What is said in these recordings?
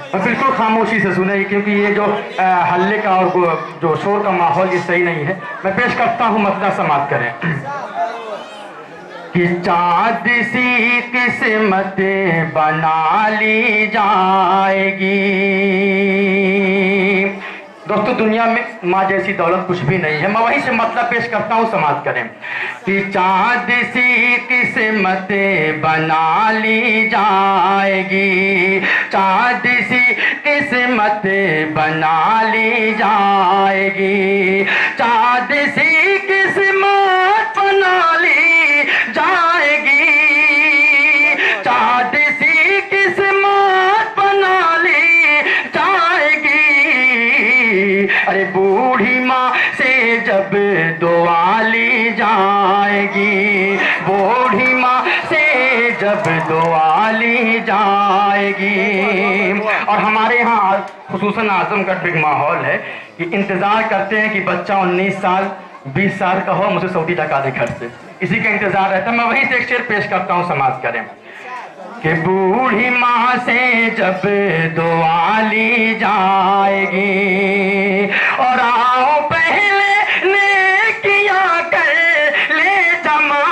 और बिल्कुल खामोशी से सुने, क्योंकि ये जो हल्ले का और जो शोर का माहौल ये सही नहीं है। मैं पेश करता हूँ, मसला समाप्त करें। कि चाँद सी किस्मत बना ली जाएगी। दोस्तों, दुनिया में माँ जैसी दौलत कुछ भी नहीं है। मैं वहीं से मतलब पेश करता हूँ, समाप्त करें। कि चाँद सी किस्मत बना ली जाएगी, चाँद सी किस्मत बना ली जाएगी, चाँद सी किस्मत बना ली जाएगी, चाँद सी किस्मत बना ली जाएगी। अरे बूढ़ी माँ से जब दुआ ली जाएगी, बूढ़ी माँ से जब दुआ ली जाएगी। और हमारे यहाँ खुसूसन आजमगढ़ में माहौल है कि इंतज़ार करते हैं कि बच्चा 19 साल 20 साल का हो, मुझे सऊदी लगा दे घर से, इसी का इंतजार रहता है। मैं वहीं से एक शेर पेश करता हूँ, समाप्त करें। कि बूढ़ी माँ से जब दुआ ली जाएगी, और आओ पहले नेकियां कर ले जमा,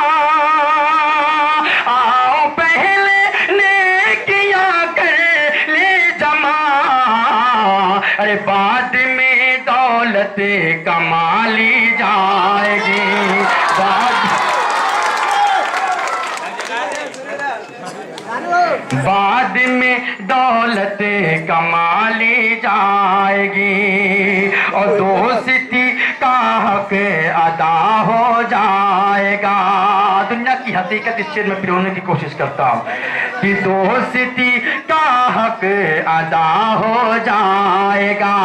आओ पहले नेकियां कर ले जमा। अरे बाद में दौलत कमा ली जाएगी, बाद में दौलत कमा ली जाएगी, और दोस्ती का हक अदा हो जाएगा। दुनिया की हकीकत इस शेर में पिरोने की कोशिश करता हूँ कि दोस्ती का हक अदा हो जाएगा,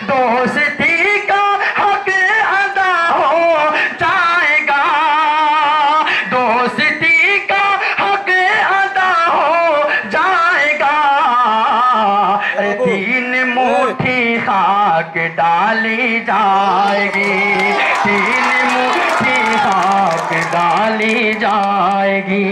दोस्ती का हक अदा हो जाएगा, दोस्ती का हक अदा हो जाएगा। तीन मुट्ठी खाक डाली जाएगी, तीन मुट्ठी खाक डाली जाएगी।